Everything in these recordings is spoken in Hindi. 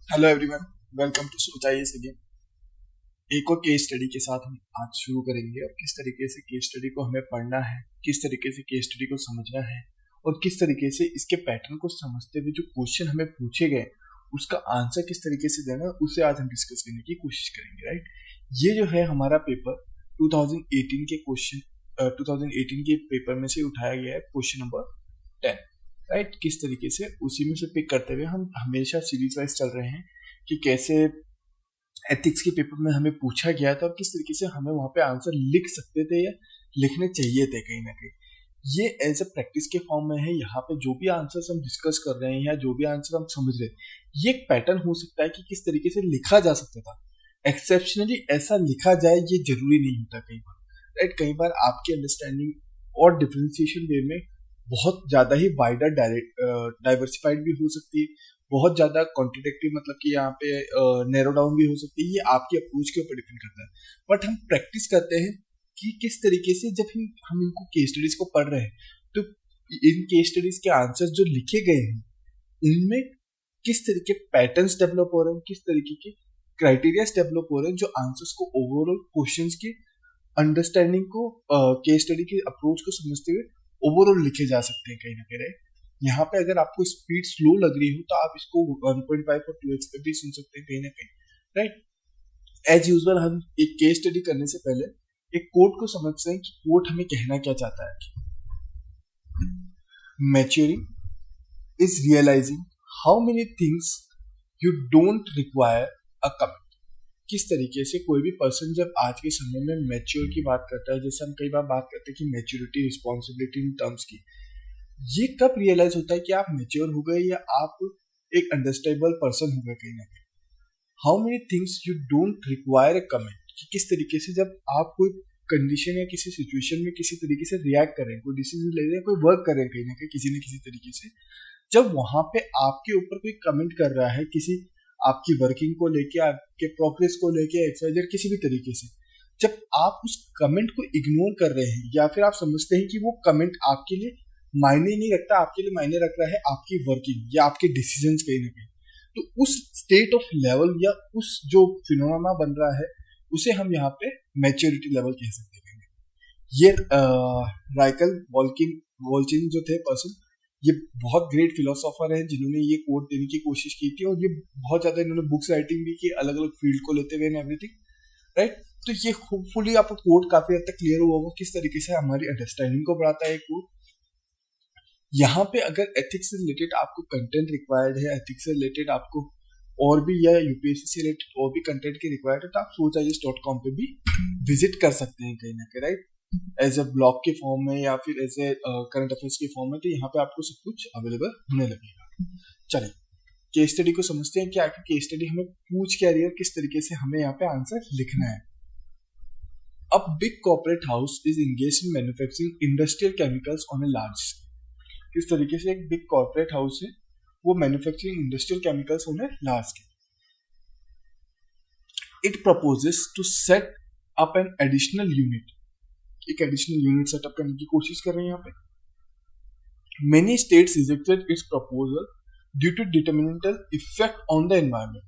हेलो एवरीवन, वेलकम टू सोच आईएएस अगेन। एक और केस स्टडी के साथ हम आज शुरू करेंगे और किस तरीके से केस स्टडी को हमें पढ़ना है, किस तरीके से केस स्टडी को समझना है और किस तरीके से इसके पैटर्न को समझते हुए जो क्वेश्चन हमें पूछे गए उसका आंसर किस तरीके से देना है उसे आज हम डिस्कस करने की कोशिश करेंगे। राइट, ये जो है हमारा पेपर 2018 के क्वेश्चन 2018 के पेपर में से उठाया गया है क्वेश्चन नंबर 10। राइट, किस तरीके से उसी में से पिक करते हुए हम हमेशा सीरीज वाइज चल रहे हैं कि कैसे एथिक्स के पेपर में हमें पूछा गया था और किस तरीके से हमें वहां पे आंसर लिख सकते थे या लिखने चाहिए थे कहीं ना कहीं। ये एज अ प्रैक्टिस के फॉर्म में है। यहाँ पे जो भी आंसर्स हम डिस्कस कर रहे हैं या जो भी आंसर हम समझ रहे हैं ये एक पैटर्न हो सकता है कि किस तरीके से लिखा जा सकता था। एक्सेप्शनली ऐसा लिखा जाए ये जरूरी नहीं होता कई बार। राइट, कई बार आपकी अंडरस्टैंडिंग और डिफरेंशिएशन वे में बहुत ज्यादा ही वाइडर डाइवर्सिफाइड भी हो सकती है, बहुत ज्यादा कॉन्ट्रोडिक्टिव मतलब कि यहाँ पे नैरो डाउन भी हो सकती है। ये आपकी अप्रोच के ऊपर डिपेंड करता है। बट हम प्रैक्टिस करते हैं कि किस तरीके से जब हम इनको केस स्टडीज को पढ़ रहे हैं तो इन केस स्टडीज के आंसर्स जो लिखे गए हैं इनमें किस तरीके पैटर्न्स डेवलप हो रहे हैं, किस तरीके के क्राइटेरियाज डेवलप हो रहे हैं जो आंसर्स को ओवरऑल क्वेश्चंस की अंडरस्टैंडिंग को केस स्टडी की अप्रोच को समझते हुए ओवरऑल लिखे जा सकते हैं कहीं ना कहीं। यहाँ पे अगर आपको स्पीड स्लो लग रही हो तो आप इसको 1.5 और 2x पे भी सुन सकते हैं कहीं ना कहीं। राइट, एज यूजुअल हम एक केस स्टडी करने से पहले एक कोट को समझते हैं कि कोट हमें कहना क्या चाहता है। Maturing is realising how many things you don't require a commit. किस तरीके से कोई भी पर्सन जब आज के समय में मैच्योर की बात करता है, जैसे हम कई बार बात करते हैं कि मैच्योरिटी रिस्पॉन्सिबिलिटी इन टर्म्स की, ये कब रियलाइज होता है कि आप मैच्योर हो गए या आप एक अंडरस्टैंडेबल पर्सन हो गए कहीं ना कहीं। How many things you don't require a comment, कि किस तरीके से जब आप कोई कंडीशन या किसी सिचुएशन में किसी तरीके से रिएक्ट करें, कोई डिसीजन ले रहे हैं, कोई वर्क कर रहे हैं कहीं ना कहीं किसी न किसी तरीके से, जब वहां पे आपके ऊपर कोई कमेंट कर रहा है किसी आपकी वर्किंग को लेके, आपके प्रोग्रेस को लेके, एक्सवाइजेड किसी भी तरीके से, जब आप उस कमेंट को इग्नोर कर रहे हैं या फिर आप समझते हैं कि वो कमेंट आपके लिए मायने नहीं रखता, आपके लिए मायने रख रहा है आपकी वर्किंग या आपके डिसीजंस कहीं ना कहीं, तो उस स्टेट ऑफ लेवल या उस जो फिनोमेना बन रहा है उसे हम यहाँ पे मैच्योरिटी लेवल कह सकते हैं। ये राइकल वॉल्किन जो थे पर्सन, ये बहुत ग्रेट फिलोसोफर हैं जिन्होंने ये कोट देने की कोशिश की थी और ये बहुत ज्यादा इन्होंने बुक्स राइटिंग भी की अलग अलग फील्ड को लेते हुए एवरीथिंग। राइट, तो ये होपफुली आपको कोट काफी हद तक क्लियर हुआ होगा किस तरीके से हमारी अंडरस्टैंडिंग को बढ़ाता है कोट। यहाँ पे अगर एथिक्स से रिलेटेड आपको कंटेंट रिक्वायर्ड है, एथिक्स से रिलेटेड आपको और भी या यूपीएससी से रिलेटेड और भी कंटेंट की रिक्वायर्ड है तो आप sochis.com पे भी विजिट कर सकते हैं कहीं ना कहीं। राइट, एज ए ब्लॉग के फॉर्म में या फिर एज ए करंट अफेयर्स के फॉर्म में, तो यहाँ पे आपको सब कुछ अवेलेबल होने लगेगा। चलिए केस स्टडी को समझते हैं कि आखिर केस स्टडी हमें पूछ क्या रही है और किस तरीके से हमें यहाँ पे आंसर लिखना है। A big corporate house is engaged in manufacturing industrial chemicals on a large scale. किस तरीके से एक बिग कॉर्पोरेट हाउस है वो manufacturing industrial chemicals on a large scale. It proposes to set up an additional unit, एक एडिशनल यूनिट सेटअप करने की कोशिश कर रहे हैं यहाँ पे। Many states rejected its proposal due to detrimental effect on the environment.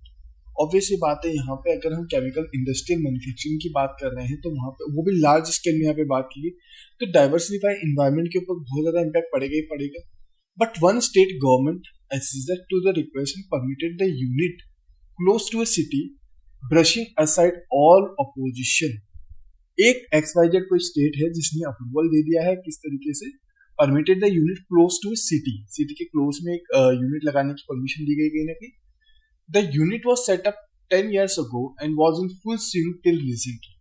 Obvious बात है, यहाँ पे अगर हम केमिकल इंडस्ट्रियल मैन्युफैक्चरिंग की बात कर रहे हैं तो वहां पे वो भी लार्ज स्केल में यहाँ पे बात की तो डाइवर्सिफाई एनवायरमेंट के ऊपर बहुत ज्यादा इम्पैक्ट पड़ेगा ही पड़ेगा। But one state government acceded to the request and permitted the unit close to a city, brushing aside all opposition. एक XYZ कोई स्टेट है जिसने अप्रूवल दे दिया है किस तरीके से, permitted the unit close to a city, city के क्लोज में एक यूनिट लगाने की परमिशन दी गई कहीं ना कहीं। The unit was set up 10 years ago and was in full swing till recently.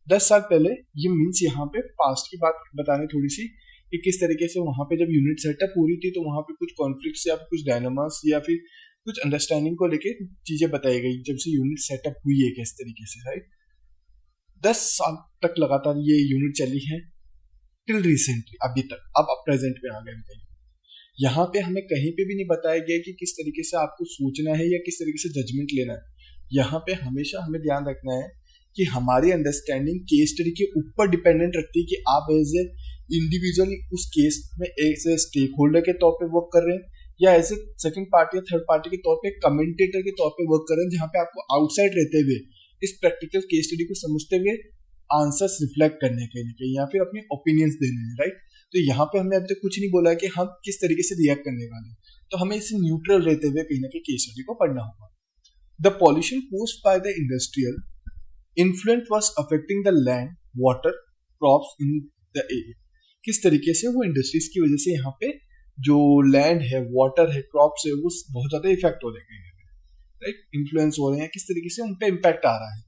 10 साल पहले, ये मीन्स यहाँ पे पास्ट की बात बताने थोड़ी सी कि किस तरीके से वहां पे जब यूनिट सेटअप हो रही थी तो वहां पे कुछ कॉन्फ्लिक्ट्स या कुछ डायनामास या फिर कुछ अंडरस्टैंडिंग को लेके चीजें बताई गई जब से यूनिट सेटअप हुई है किस तरीके से। राइट, 10 साल तक लगातार ये यूनिट चली है टिल रिसेंटली, अभी तक, अब प्रेजेंट में आ गए। यहाँ पे हमें कहीं पे भी नहीं बताया गया कि किस तरीके से आपको सोचना है या किस तरीके से जजमेंट लेना है। यहाँ पे हमेशा हमें ध्यान रखना है कि हमारी अंडरस्टैंडिंग केस स्टडी के ऊपर डिपेंडेंट रखती है कि आप एज ए इंडिविजुअली उस केस में एज ए स्टेक होल्डर के तौर पे वर्क कर रहे हैं या एज ए सेकंड पार्टी या थर्ड पार्टी के तौर पे कमेंटेटर के तौर पे वर्क कर रहे हैं, जहाँ पे आपको आउटसाइड रहते हुए इस प्रैक्टिकल केस स्टडी को समझते हुए आंसर्स रिफ्लेक्ट करने के लिए या फिर अपने ओपिनियंस देने हैं, राइट। तो यहाँ पे हमने अभी तक कुछ नहीं बोला कि हम किस तरीके से रिएक्ट करने वाले हैं, तो हमें इसे न्यूट्रल रहते हुए कहीं ना कहीं केस स्टडी को पढ़ना होगा। The pollution caused by the industrial influence was affecting the land, water, crops in the area. किस तरीके से वो इंडस्ट्रीज की वजह से यहाँ पे जो लैंड है, वाटर है, क्रॉप्स है, वो बहुत ज्यादा इफेक्ट हो रहे हैं, राइट, इन्फ्लुएंस हो रहे हैं, किस तरीके से उन पे इम्पैक्ट आ रहा है।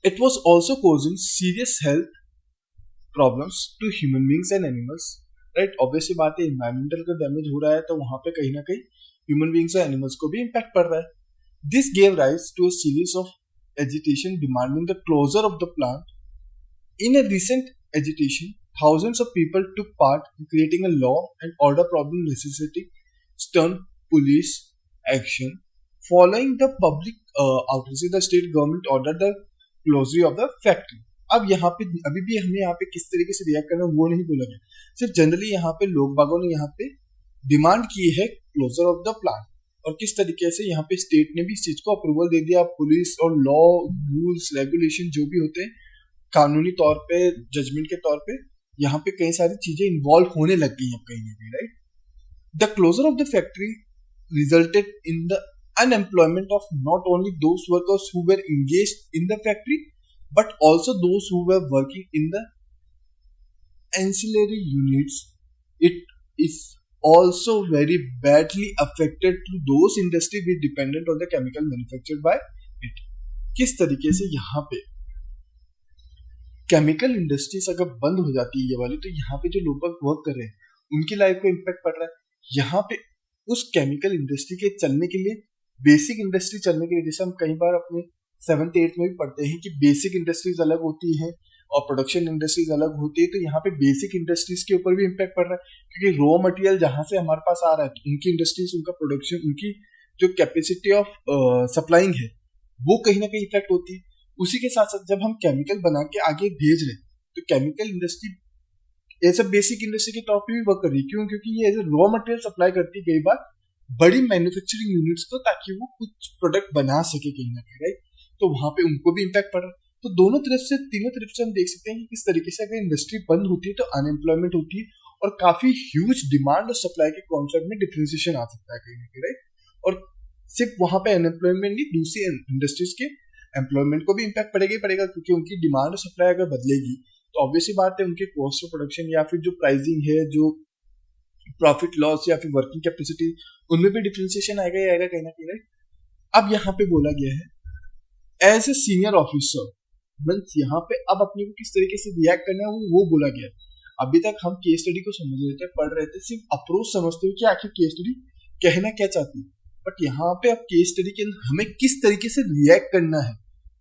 It was also causing serious health problems to human beings and animals, right. Obviously बात है, एनवायरमेंटल का डैमेज हो रहा है तो वहां पे कहीं ना कहीं ह्यूमन बीइंग्स और एनिमल्स को भी इम्पैक्ट पड़ रहा है। This gave rise to a series of agitation demanding the closure of the plant. In a recent agitation thousands of people took part in creating a law and order problem necessitating stern police action. Following the public outrage, the state government ordered the closure of the factory. अब यहाँ पे अभी भी हमने यहाँ पे किस तरीके से रिएक्ट करना वो नहीं बोला गया, सिर्फ जनरली यहाँ पे लोग बागों ने यहाँ पे डिमांड की है क्लोजर ऑफ द प्लांट, और किस तरीके से यहाँ पे स्टेट ने भी इस चीज को अप्रूवल दे दिया। पुलिस और लॉ, रूल्स, रेगुलेशन जो भी होते हैं कानूनी तौर पे, जजमेंट के तौर पे यहाँ पे कई सारी चीजें इन्वॉल्व होने लग गई हैं कहीं ना कहीं, right. The closure of the factory resulted in the unemployment of not only those workers who were engaged in the factory but also those who were working in the ancillary units. It is also very badly affected to those industry which dependent on the chemical manufactured by it. किस तरीके से यहाँ पे केमिकल इंडस्ट्रीज अगर बंद हो जाती है ये वाली, तो यहाँ पे जो लोग वर्क कर रहे हैं उनकी लाइफ को इम्पैक्ट पड़ रहा है। यहाँ पे उस केमिकल इंडस्ट्री के चलने के लिए, बेसिक इंडस्ट्री चलने के लिए, जैसे हम कई बार अपने 7th 8th में भी पढ़ते हैं कि बेसिक इंडस्ट्रीज अलग होती हैं और प्रोडक्शन इंडस्ट्रीज अलग होती है, तो यहाँ पे बेसिक इंडस्ट्रीज के ऊपर भी इम्पैक्ट पड़ रहा है, क्योंकि रॉ मटेरियल जहां से हमारे पास आ रहा है उनकी इंडस्ट्रीज, उनका प्रोडक्शन, उनकी जो कैपेसिटी ऑफ सप्लाइंग है वो कहीं ना कहीं इफेक्ट होती है। उसी के साथ साथ जब हम केमिकल बना के आगे भेज रहे हैं तो chemical industry as a basic industry के तौर पे भी वर्क कर रही है। क्यों? क्योंकि ये as a raw material supply करती है कई बार बड़ी मैन्युफैक्चरिंग यूनिट्स को, ताकि वो कुछ प्रोडक्ट बना सके कहीं ना कहीं, राइट। तो वहां पे उनको भी इम्पैक्ट पड़ रहा है। तो दोनों तरफ से, तीनों तरफ से हम देख सकते हैं कि किस तरीके से अगर इंडस्ट्री बंद होती है तो अनएम्प्लॉयमेंट होती है और काफी ह्यूज डिमांड और सप्लाई के कॉन्सेप्ट में डिफरेंशिएशन आ सकता है कहीं ना कहीं, राइट। और सिर्फ वहां पे अनएम्प्लॉयमेंट नहीं, दूसरी इंडस्ट्रीज के एम्प्लॉयमेंट को भी इम्पैक्ट पड़ेगा ही पड़ेगा, क्योंकि उनकी डिमांड और सप्लाई अगर बदलेगी तो ऑब्वियसली बात है उनके कॉस्ट ऑफ प्रोडक्शन या फिर जो प्राइसिंग है, जो प्रॉफिट लॉस या फिर वर्किंग कैपेसिटी, उनमें भी डिफरेंशिएशन आएगा ही आएगा कहीं ना कहीं, राइट। अब यहाँ पे बोला गया है as a senior officer, means यहाँ पे अब अपने को किस तरीके से रिएक्ट करना है वो बोला गया है। अभी तक हम केस स्टडी को समझ रहे थे, पढ़ रहे थे, सिर्फ अप्रोच समझते हुए कि आखिर केस स्टडी कहना क्या चाहती है, बट यहाँ पे अब केस स्टडी के अंदर हमें किस तरीके से रिएक्ट करना है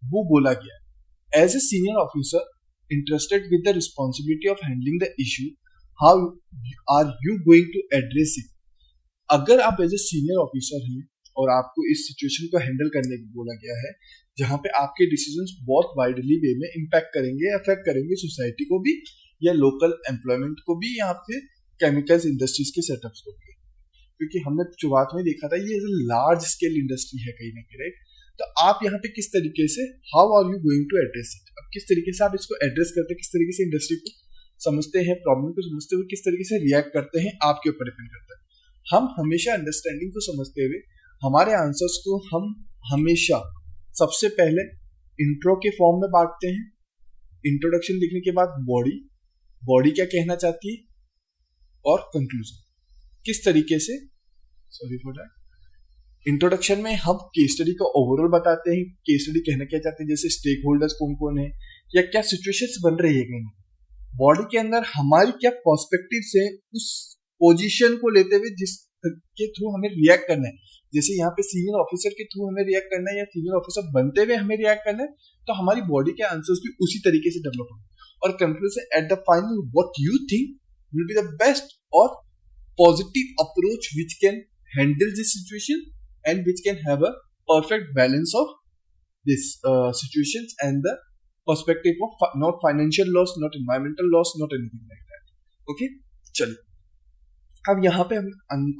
वो बोला गया है। As a senior officer interested with the responsibility of handling the issue, how are you going to address it. अगर आप एज ए सीनियर ऑफिसर हैं और आपको इस सिचुएशन को हैंडल करने को बोला गया है जहाँ पे आपके डिसीजंस बहुत वाइडली वे में इम्पैक्ट करेंगे, अफेक्ट करेंगे सोसाइटी को भी या लोकल एम्प्लॉयमेंट को भी, यहाँ पे केमिकल्स इंडस्ट्रीज के सेटअप्स को भी, क्योंकि हमने शुरुआत में देखा था ये लार्ज स्केल इंडस्ट्री है कहीं ना कहीं, राइट। तो आप यहाँ पे किस तरीके से, how are you going to address it, अब किस तरीके से आप इसको एड्रेस करते हैं, किस तरीके से इंडस्ट्री को समझते हैं, प्रॉब्लम को समझते हुए किस तरीके से रिएक्ट करते हैं, आपके ऊपर डिपेंड करता है। हम हमेशा अंडरस्टैंडिंग को समझते हुए हमारे आंसर्स को हम हमेशा सबसे पहले इंट्रो के फॉर्म में बांटते हैं। इंट्रोडक्शन लिखने के बाद बॉडी क्या कहना चाहती है, और कंक्लूजन किस तरीके से, सॉरी फॉर दैट। इंट्रोडक्शन में हम केस स्टडी का ओवरऑल बताते हैं, केस स्टडी कहना क्या चाहते हैं, जैसे स्टेक होल्डर्स कौन कौन है या क्या सिचुएशंस बन रही है कहीं। बॉडी के अंदर हमारी क्या पर्सपेक्टिव से उस पोजीशन को लेते हुए जिसके थ्रू हमें रिएक्ट करना है, जैसे यहाँ पे सीनियर ऑफिसर के थ्रू हमें रिएक्ट करना है या सीनियर ऑफिसर बनते हुए हमें रिएक्ट करना है, तो हमारी बॉडी के आंसर्स भी उसी तरीके से डेवलप होंगे। और conclusion at the final, what you think will be the best और positive approach which can handle this situation and which can have a perfect balance of this situations and the perspective of not financial loss, not environmental loss, not anything like that. Okay, चलिए अब यहाँ पे हम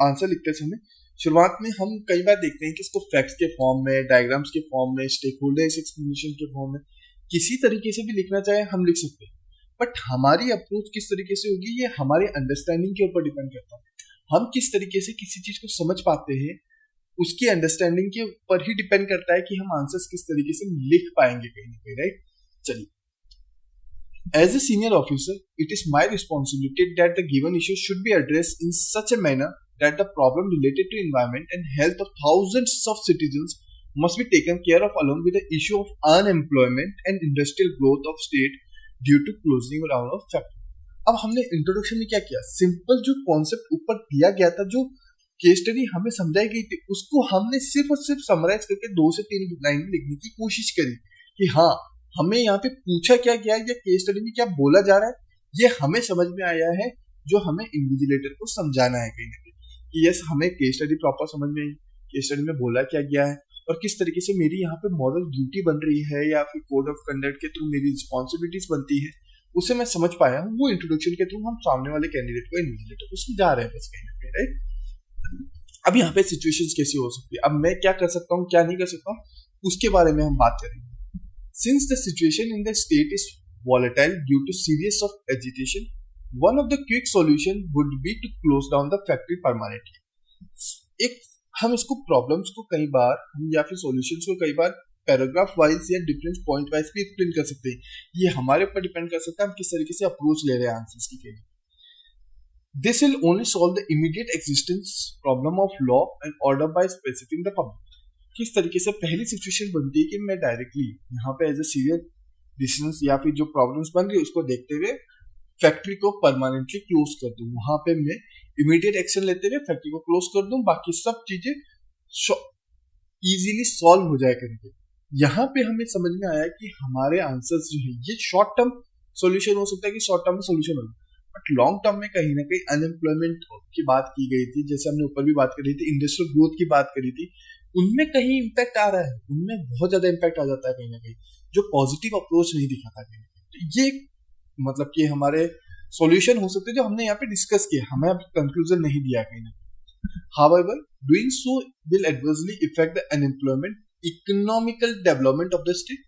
आंसर लिखते समय शुरुआत में हम कई बार देखते हैं कि इसको फैक्ट्स के फॉर्म में, डायग्राम्स के फॉर्म में, स्टेक होल्डर एक्सप्लेनेशन के फॉर्म में, किसी तरीके से भी लिखना चाहे हम लिख सकते हैं। बट हमारी अप्रोच किस तरीके से होगी ये हमारे अंडरस्टैंडिंग के ऊपर डिपेंड करता है। हम किस तरीके से किसी चीज को समझ पाते हैं उसकी अंडरस्टैंडिंग के ऊपर ही डिपेंड करता है कि हम आंसर्स किस तरीके से लिख पाएंगे कहीं ना कहीं, राइट। चलिए, as a senior officer, it is my responsibility that the given issue should be addressed in such a manner that the problem related to environment and health of thousands of citizens must be taken care of along with the issue of unemployment and industrial growth of state due to closing down of factory। अब हमने इंट्रोडक्शन में क्या किया, सिंपल जो कॉन्सेप्ट ऊपर दिया गया था, जो केस स्टडी हमें समझाई गई थी, उसको हमने सिर्फ और सिर्फ समराइज करके 2 से 3 लाइन में लिखने की कोशिश करी कि हाँ हमें यहाँ पे पूछा क्या गया है या केस स्टडी में क्या बोला जा रहा है ये हमें समझ में आया है, जो हमें इन्विजिलेटर को समझाना है कहीं ना कहीं कि यस हमें केस स्टडी प्रॉपर समझ में आई, केस स्टडी में बोला क्या गया है और किस तरीके से मेरी यहाँ पे मॉरल ड्यूटी बन रही है या फिर कोड ऑफ कंडक्ट के थ्रू मेरी रिस्पॉन्सिबिलिटीज बनती है, उसे मैं समझ पाया हूँ। वो इंट्रोडक्शन के थ्रू हम सामने वाले कैंडिडेट को, इन्विजिलेटर को समझा रहे हैं बस कहीं ना कहीं, राइट। अब यहाँ पे सिचुएशंस कैसी हो सकती है, अब मैं क्या कर सकता हूँ क्या नहीं कर सकता हूँ उसके बारे में हम बात करेंगे। Since the situation in the state is volatile due to series of agitation, one of the quick solution would be to close down the factory permanently। एक हम इसको प्रॉब्लम्स को कई बार या फिर सॉल्यूशंस को कई बार पैराग्राफ वाइज या डिफरेंट पॉइंट वाइज भी एक्सप्लेन कर सकते हैं। ये हमारे ऊपर डिपेंड कर सकता है हम किस तरीके से अप्रोच ले रहे हैं आंसर्स की। This will only solve the immediate existence problem of law and order by specifying the public। किस तरीके से पहली सिचुएशन बनती है कि मैं डायरेक्टली यहाँ पे एज ए सीरियस डिसीजंस या फिर जो प्रॉब्लम्स बन रही है उसको देखते हुए फैक्ट्री को परमानेंटली क्लोज कर दूं, वहां पे मैं इमीडिएट एक्शन लेते हुए फैक्ट्री को क्लोज कर दूं, बाकी सब चीजें इजीली सॉल्व हो जाए करके। यहाँ पे हमें समझ में आया कि हमारे आंसर्स जो है ये शॉर्ट टर्म सॉल्यूशन हो सकता है कि शॉर्ट टर्म में सॉल्यूशन हो, बट लॉन्ग टर्म में कहीं ना कहीं अनएम्प्लॉयमेंट की बात की गई थी, जैसे हमने ऊपर भी बात करी थी, इंडस्ट्रियल ग्रोथ की बात करी थी, उनमें कहीं इम्पैक्ट आ रहा है, उनमें बहुत ज्यादा इम्पैक्ट आ जाता है कहीं ना कहीं, जो पॉजिटिव अप्रोच नहीं दिखाता कहीं ना कहीं। तो ये मतलब कि हमारे सॉल्यूशन हो सकते हैं जो हमने यहाँ पे डिस्कस किया, हमें अब कंक्लूजन नहीं दिया कहीं ना कहीं। However, doing so will adversely affect the unemployment, economical development of the state.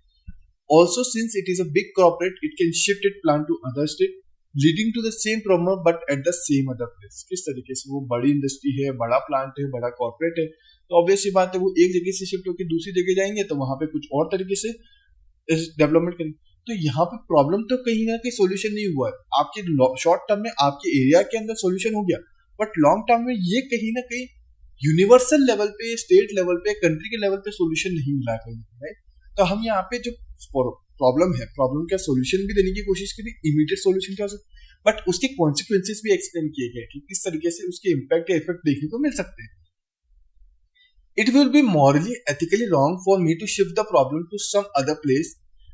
Also, since it is a big corporate, it can shift its plant to other state, leading to the same problem but at the same other place। किस तरीके से वो बड़ी इंडस्ट्री है, बड़ा प्लांट है, बड़ा कॉर्पोरेट है, तो ऑब्वियस सी बात है वो एक जगह से शिफ्ट होकर दूसरी जगह जाएंगे तो वहां पे कुछ और तरीके से डेवलपमेंट करेंगे। तो यहाँ पे प्रॉब्लम तो कहीं ना कहीं सोल्यूशन नहीं हुआ है, आपके शॉर्ट टर्म में आपके एरिया के अंदर सोल्यूशन हो गया, बट लॉन्ग टर्म में ये कहीं ना कहीं यूनिवर्सल लेवल पे, स्टेट लेवल पे, कंट्री के लेवल पे सोल्यूशन नहीं मिला कहीं, राइट। तो हम यहाँ पे जो प्रॉब्लम है, प्रॉब्लम का सोल्यूशन भी देने की कोशिश करी, इमीडिएट सोल्यूशन क्या हो सकता है, बट उसके कॉन्सिक्वेंसेस भी एक्सप्लेन किए गए कि किस तरीके से उसके इम्पैक्ट या इफेक्ट देखने को मिल सकते हैं। It will be morally, ethically wrong for me to shift the problem to some other place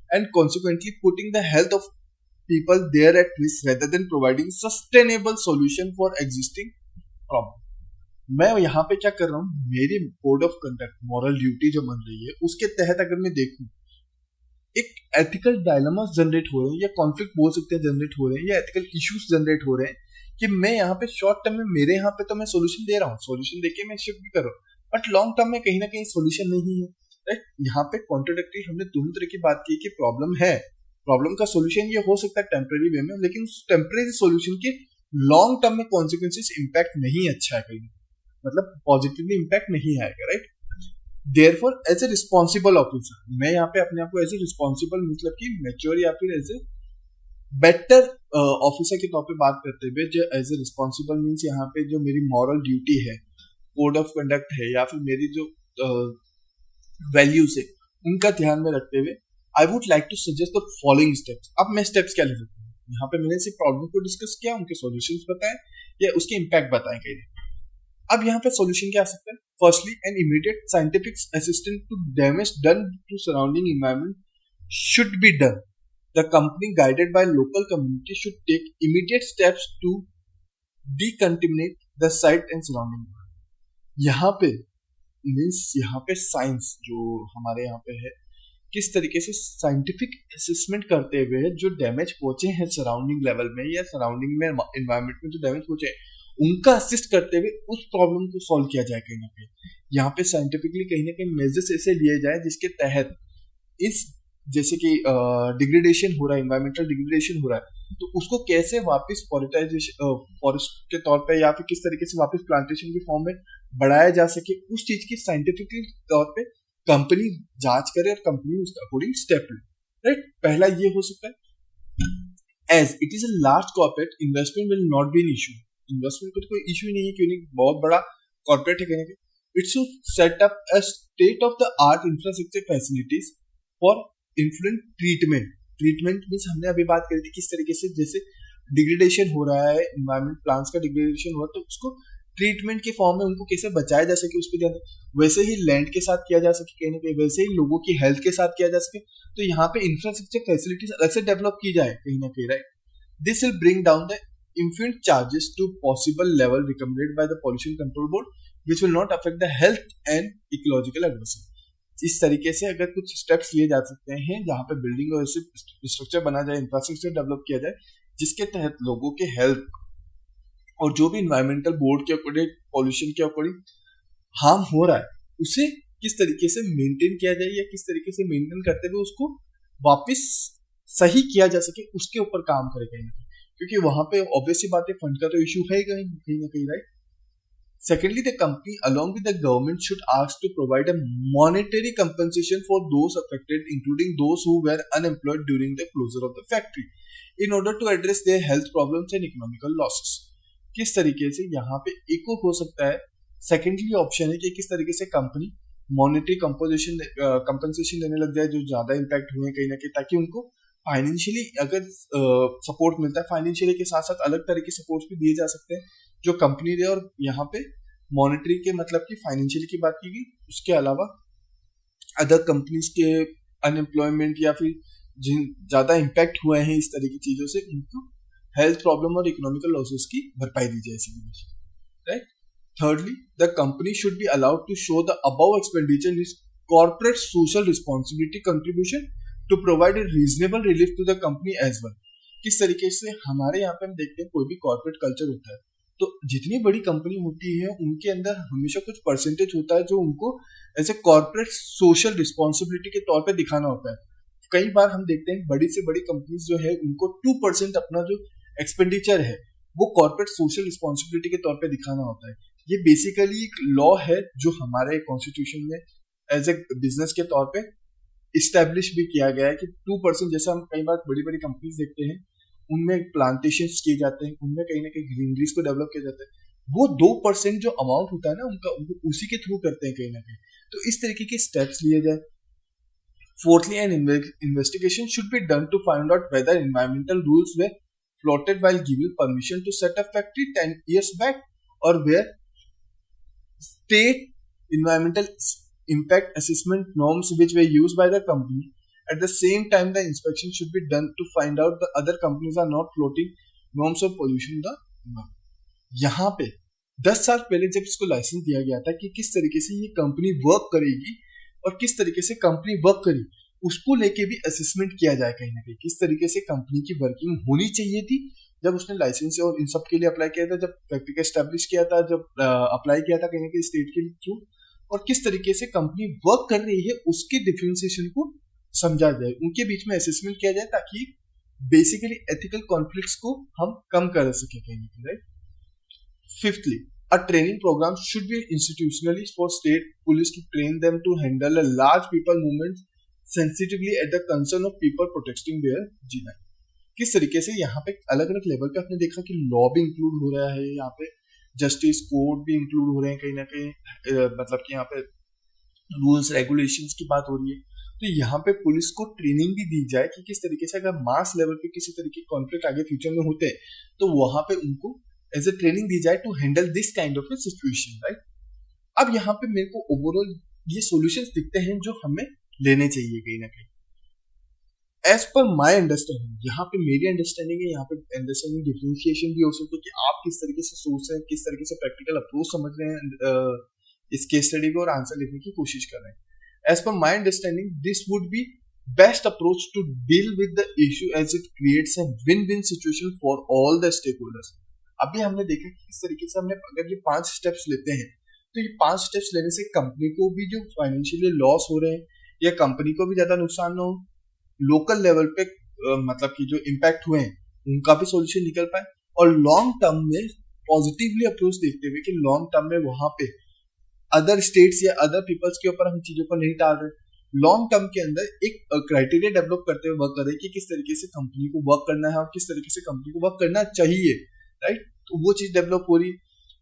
and consequently putting the health of people there at risk rather than providing sustainable solution for existing problem। मैं यहाँ पे क्या कर रहा हूँ, मेरी code of conduct, moral duty जो बन रही है उसके तहत अगर मैं देखूँ एक एथिकल डायलेमास जनरेट हो रहे हैं या कॉन्फ्लिक्ट बोल सकते हैं जनरेट हो रहे हैं या एथिकल इश्यूज जनरेट हो रहे हैं कि मैं यहाँ पे शॉर्ट टर्म में मेरे यहाँ पे तो मैं सोल्यूशन दे रहा हूँ, सोल्यूशन देके मैं शिफ्ट भी कर रहा हूँ, बट लॉन्ग टर्म में कहीं ना कहीं सोल्यूशन नहीं है, राइट। यहाँ पे कॉन्ट्राडिक्टरी हमने दोनों तरह की बात की कि प्रॉब्लम है, प्रॉब्लम का सोल्यूशन ये हो सकता है टेम्परेरी वे में, लेकिन उस टेम्परेरी सोल्यूशन के लॉन्ग टर्म में कॉन्सिक्वेंसेस इम्पैक्ट नहीं अच्छा है, कहीं मतलब पॉजिटिवली इम्पैक्ट नहीं आएगा, right. Therefore, as a responsible officer, मैं यहाँ पे अपने आप को एज ए रिस्पॉन्सिबल मतलब कि मैच्योर या फिर एज ए बेटर ऑफिसर के तौर पे बात करते हुए, जो एज ए रिस्पॉन्सिबल मीन्स यहाँ पे जो मेरी मॉरल ड्यूटी है, कोड ऑफ कंडक्ट है या फिर मेरी जो वैल्यूज है उनका ध्यान में रखते हुए I would like to suggest the following steps. अब मैं स्टेप्स क्या ले सकता हूँ, यहाँ पे मैंने सिर्फ प्रॉब्लम को डिस्कस किया, उनके सॉल्यूशंस बताए या उसके इम्पैक्ट बताए कहीं। अब यहाँ पे सॉल्यूशन क्या आ सकता है, firstly an immediate scientific assistant to damage done to surrounding environment should be done. The company guided by local community should take immediate steps to decontaminate the site and surrounding. यहाँ पे मीन्स यहाँ पे साइंस जो हमारे यहाँ पे है किस तरीके से साइंटिफिक असेसमेंट करते हुए जो डैमेज पहुंचे हैं सराउंडिंग लेवल में या सराउंडिंग में एनवायरनमेंट में जो डैमेज पहुंचे उनका असिस्ट करते हुए उस प्रॉब्लम को सॉल्व किया जाए कहीं ना कहीं। यहाँ पे साइंटिफिकली कहीं ना कहीं मेजर्स ऐसे लिए जाए जिसके तहत इस जैसे कि डिग्रेडेशन हो रहा है, एनवायरमेंटल डिग्रेडेशन हो रहा है, तो उसको कैसे वापस फॉरेस्ट के तौर पे या फिर किस तरीके से वापस प्लांटेशन की फॉर्म में बढ़ाया जा सके, उस चीज की साइंटिफिकली तौर पे कंपनी जांच करे और कंपनी उसके अकॉर्डिंग स्टेप ले, राइट। पहला ये हो सकता है as it is a large corporate investment will not be an issue. Investment का तो कोई इशू ही नहीं है, क्यों नहीं, बहुत बड़ा कॉर्पोरेट है कहने के। It should set up a state of the art infrastructure facilities for influential treatment means हमने अभी बात करी थी किस तरीके से जैसे डिग्रेडेशन हो रहा है, इन्वायरमेंट प्लांट्स का डिग्रेडेशन हो रहा है, तो उसको ट्रीटमेंट के फॉर्म में उनको कैसे बचाया जा सके उस पर ध्यान, वैसे ही लैंड के साथ किया जा सके कहीं ना कहीं, वैसे ही लोगों की हेल्थ के साथ किया जा सके। तो यहाँ पे इंफ्रास्ट्रक्चर फैसिलिटीज अलग से डेवलप की जाए कहीं ना कहीं, right. This will bring down the infinite charges to possible level recommended by the pollution control board which will not affect the health and ecological adversity। इस तरीके से अगर कुछ स्टेप्स लिए जा सकते हैं जहां पे बिल्डिंग और स्ट्रक्चर बना जाए, इंफ्रास्ट्रक्चर डेवलप किया जाए, जिसके तहत लोगों के हेल्थ और जो भी इन्वायरमेंटल बोर्ड के अकॉर्डिंग पॉल्यूशन के अकॉर्डिंग हार्म हो रहा है उसे किस तरीके से मेंटेन किया जाए या किस तरीके से मेंटेन करते हुए उसको वापस सही किया जा सके, उसके ऊपर काम करे कहीं ना कहीं, क्योंकि वहां पे ऑब्वियसली बात है फंड का तो इशू है कहीं ना कहीं, right. Secondly the company along with the government should ask to provide a monetary compensation for those affected including those who were unemployed during the closure of the factory in order to address their health problems and economical losses. किस तरीके से यहाँ पे एक हो सकता है, सेकेंडली ऑप्शन है कि किस तरीके से कंपनी मॉनेटरी कंपनसेशन देने लग जाए जो ज्यादा इम्पैक्ट हुए कहीं ना कहीं, ताकि उनको फाइनेंशियली अगर सपोर्ट मिलता है, फाइनेंशियली के साथ साथ अलग तरह के सपोर्ट भी दिए जा सकते हैं जो कंपनी दे। और यहाँ पे मॉनेटरी के मतलब की फाइनेंशियली की बात की गई, उसके अलावा अदर कंपनीज के अनएम्प्लॉयमेंट या फिर जिन ज्यादा इम्पैक्ट हुए हैं इस तरह की चीजों से, उनको हेल्थ प्रॉब्लम और इकोनॉमिकल लॉसेस की भरपाई दी जाए इसी वजह से, right. Thirdly the company should be allowed to show the above expenditure is corporate social responsibility contribution to provide a reasonable relief to the company as well. किस तरीके से हमारे यहाँ पे हम देखते हैं कोई भी कॉर्पोरेट कल्चर होता है तो जितनी बड़ी कंपनी होती है उनके अंदर हमेशा कुछ परसेंटेज होता है जो उनको as a corporate social responsibility के तौर पे दिखाना होता है। कई बार हम देखते हैं बड़ी से बड़ी कंपनीज जो है उनको 2% अपना जो एक्सपेंडिचर है वो कॉर्पोरेट सोशल रिस्पॉन्सिबिलिटी के तौर पे दिखाना होता है। ये बेसिकली एक लॉ है जो हमारे कॉन्स्टिट्यूशन में एज ए बिजनेस के तौर पे इस्टेब्लिश भी किया गया है कि 2%, जैसे हम कई बार बड़ी बड़ी कंपनीज देखते हैं उनमें प्लांटेशन किए जाते हैं, उनमें कहीं ना कहीं ग्रीनरीज को डेवलप किया जाता है, वो 2% जो अमाउंट होता है ना उनका उसी के थ्रू करते हैं कहीं ना कहीं। तो इस तरीके के स्टेप्स लिए जाए। Fourthly an investigation should be done to find out whether environmental rules were floated while giving permission to set up factory 10 years back और where state environmental impact assessment norms which were used by the company. At the same time, the inspection should be done to find out the other companies are not floating norms of pollution the environment. यहाँ पे 10 साल पहले जब इसको लाइसेंस दिया गया था कि किस तरीके से ये कंपनी वर्क करेगी और किस तरीके से कंपनी वर्क करी, उसको लेके भी असेसमेंट किया जाए कहीं ना कहीं, किस तरीके से कंपनी की वर्किंग होनी चाहिए थी जब उसने लाइसेंस और इन सब के लिए अप्लाई किया था, जब फैक्ट्री का एस्टेब्लिश किया था, जब अप्लाई किया था कहीं ना कहीं स्टेट के थ्रू, और किस तरीके से कंपनी वर्क कर रही है उसके डिफरेंशिएशन को समझा जाए, उनके बीच में असेसमेंट किया जाए ताकि बेसिकली एथिकल कॉन्फ्लिक्ट्स को हम कम कर सके कहीं ना कहीं, right. Fifthly, a training program should be institutionalized for state police to train them to handle a large people movement sensitively at the concern of people protecting their GI। किस तरीके से यहाँ पे अलग अलग लेवल पे आपने देखा कि लॉ भी इंक्लूड हो रहा है, यहाँ पे जस्टिस कोड भी इंक्लूड हो रहे हैं कहीं ना कहीं, मतलब कि यहाँ पे रूल्स रेगुलेशंस की बात हो रही है। तो यहाँ पे पुलिस को ट्रेनिंग भी दी जाए कि किस तरीके से अगर मास लेवल पे किसी तरीके के कॉन्फ्लिक्ट आगे फ्यूचर में होते हैं तो वहां पे उनको एज ए ट्रेनिंग दी जाए to handle this kind of a situation, right. अब यहाँ पे मेरे को ओवरऑल ये सॉल्यूशंस दिखते हैं जो हमें लेने चाहिए कहीं ना कहीं एज पर माई अंडरस्टैंडिंग। यहाँ पे मेरी अंडरस्टैंडिंग है, यहाँ पे अंडरस्टैंडिंग डिफरेंशिएशन भी हो सकता है कि आप किस तरीके से सोच रहे हैं, किस तरीके से प्रैक्टिकल अप्रोच समझ रहे हैं इस केस स्टडी को और आंसर लिखने की कोशिश कर रहे हैं। As per my understanding, this would be best approach to deal with the issue as it creates a win-win situation for all the stakeholders. अभी हमने देखा कि किस तरीके से हमने अगर ये 5 स्टेप्स लेते हैं तो ये 5 स्टेप्स लेने से कंपनी को भी जो फाइनेंशियली लॉस हो रहे हैं या कंपनी को भी ज्यादा नुकसान ना हो, लोकल लेवल पे मतलब कि जो इम्पैक्ट हुए हैं उनका भी सोल्यूशन निकल पाए, और लॉन्ग टर्म में पॉजिटिवली अप्रोच देखते हुए कि लॉन्ग टर्म में वहां पे अदर स्टेट्स या अदर पीपल्स के ऊपर हम चीजों को नहीं डाल रहे, लॉन्ग टर्म के अंदर एक क्राइटेरिया डेवलप करते हुए वर्क कर रहे हैं कि किस तरीके से कंपनी को वर्क करना है और किस तरीके से कंपनी को वर्क करना चाहिए, राइट। तो वो चीज डेवलप हो रही।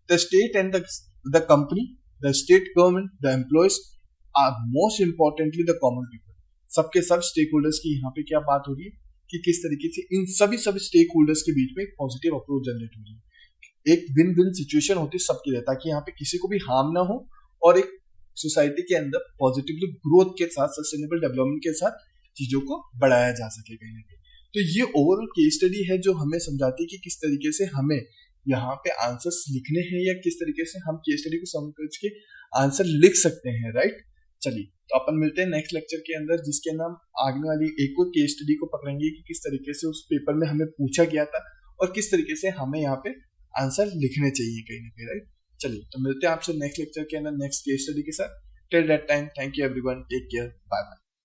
The state and the company, the state government, the employees are most importantly the common people, सबके सब स्टेक होल्डर्स की यहाँ पे क्या बात हो रही है कि किस तरीके से इन सभी स्टेक होल्डर्स के बीच में एक पॉजिटिव अप्रोच जनरेट हो रही है, एक विन विन सिचुएशन होती है सबके लिए, ताकि यहाँ पे किसी को भी हार्म ना हो और एक सोसाइटी के अंदर पॉजिटिवली ग्रोथ के साथ, सस्टेनेबल डेवलपमेंट के साथ चीजों को बढ़ाया जा सके कहीं ना कहीं। तो ये ओवरऑल केस स्टडी है जो हमें समझाती है कि किस तरीके से हमें यहाँ पे आंसर्स लिखने हैं या किस तरीके से हम केस स्टडी को समझ के आंसर लिख सकते हैं, राइट। चलिए, तो अपन मिलते हैं नेक्स्ट लेक्चर के अंदर, जिसके नाम आगने वाली एक और केस स्टडी को पकड़ेंगे कि किस तरीके से उस पेपर में हमें पूछा गया था और किस तरीके से हमें यहाँ पे आंसर लिखने चाहिए कहीं ना कहीं, राइट। चलिए, तो मिलते हैं आपसे नेक्स्ट लेक्चर के अंदर नेक्स्ट केस स्टडी के साथ। Till that time, thank you everyone, take care, bye bye.